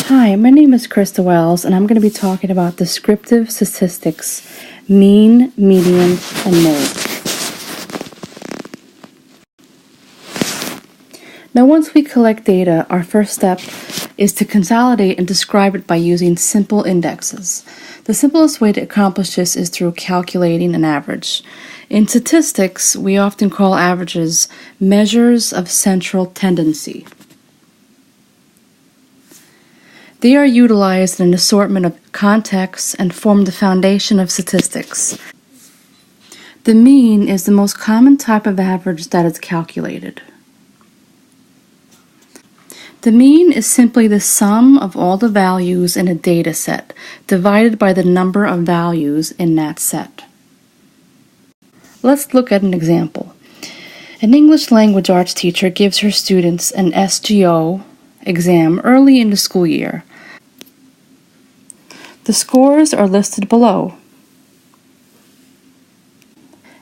Hi, my name is Krista Wells, and I'm going to be talking about descriptive statistics, mean, median, and mode. Now, once we collect data, our first step is to consolidate and describe it by using simple indexes. The simplest way to accomplish this is through calculating an average. In statistics, we often call averages measures of central tendency. They are utilized in an assortment of contexts and form the foundation of statistics. The mean is the most common type of average that is calculated. The mean is simply the sum of all the values in a data set divided by the number of values in that set. Let's look at an example. An English language arts teacher gives her students an SGO exam early in the school year. The scores are listed below.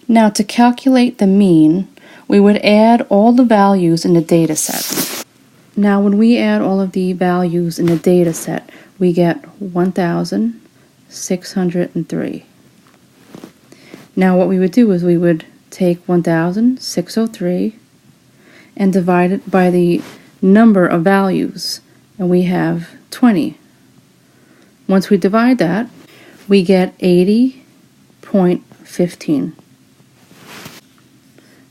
Now, to calculate the mean, we would add all the values in the data set. Now, when we add all of the values in the data set, we get 1,603. Now, what we would do is we would take 1,603 and divide it by the number of values, and we have 20. Once we divide that, we get 80.15.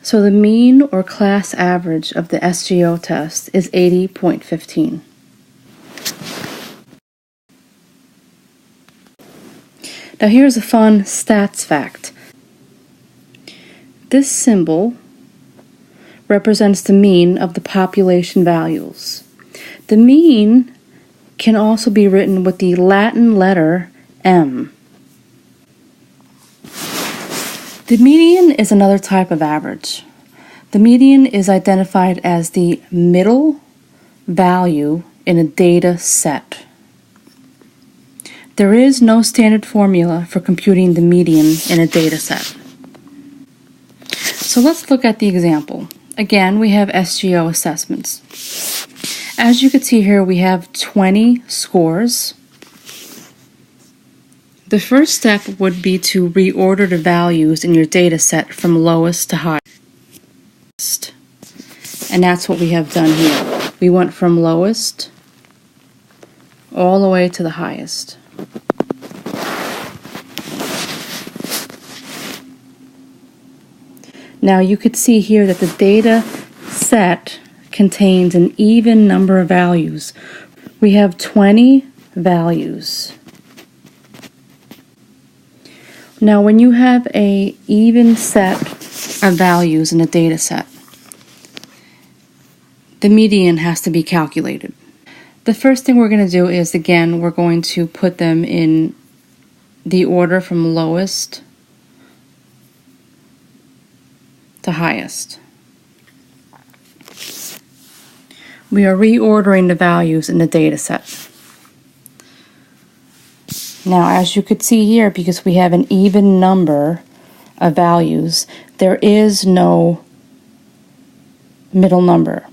So the mean or class average of the SGO test is 80.15. Now here's a fun stats fact. This symbol represents the mean of the population values. The mean can also be written with the Latin letter M. The median is another type of average. The median is identified as the middle value in a data set. There is no standard formula for computing the median in a data set. So let's look at the example. Again, we have SGO assessments. As you can see here, we have 20 scores. The first step would be to reorder the values in your data set from lowest to highest. And that's what we have done here. We went from lowest all the way to the highest. Now you could see here that the data set contains an even number of values. We have 20 values. Now when you have an even set of values in a data set, the median has to be calculated. The first thing we're going to do is, again, we're going to put them in the order from lowest to highest. We are reordering the values in the data set. Now, as you could see here, because we have an even number of values, there is no middle number.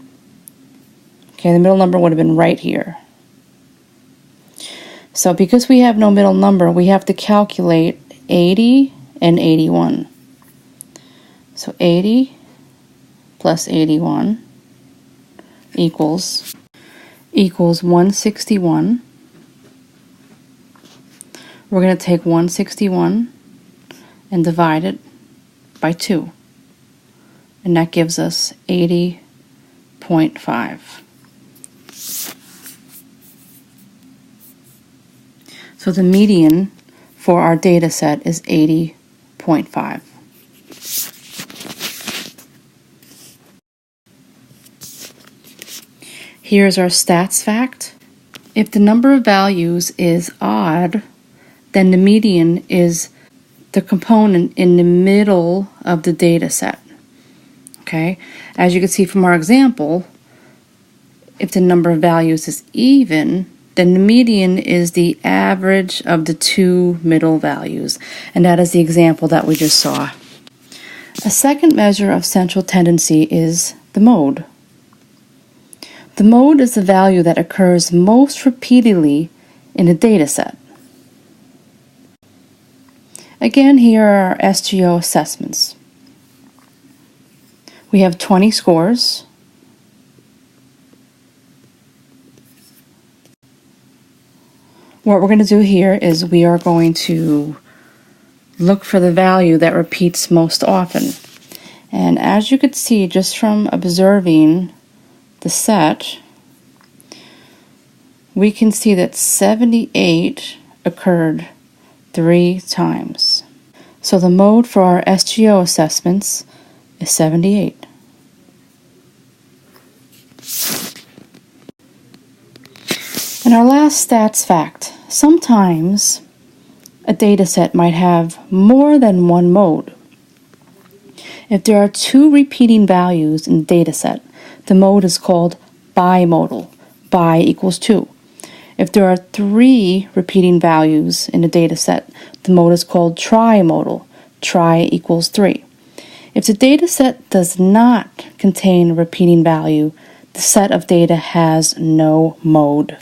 Okay, the middle number would have been right here. So because we have no middle number, we have to calculate 80 and 81. So 80 plus 81 equals 161. We're going to take 161 and divide it by 2. And that gives us 80.5. So the median for our data set is 80.5. Here's our stats fact. If the number of values is odd, then the median is the component in the middle of the data set. Okay? As you can see from our example, if the number of values is even, then the median is the average of the two middle values. And that is the example that we just saw. A second measure of central tendency is the mode. The mode is the value that occurs most repeatedly in a data set. Again, here are our SGO assessments. We have 20 scores. What we're going to do here is we are going to look for the value that repeats most often. And as you could see just from observing the set, we can see that 78 occurred 3 times. So the mode for our SGO assessments is 78. And our last stats fact, sometimes a data set might have more than one mode. If there are 2 repeating values in the data set, the mode is called bimodal. Bi equals 2. If there are 3 repeating values in a data set, the mode is called trimodal. Tri equals 3. If the data set does not contain a repeating value, the set of data has no mode.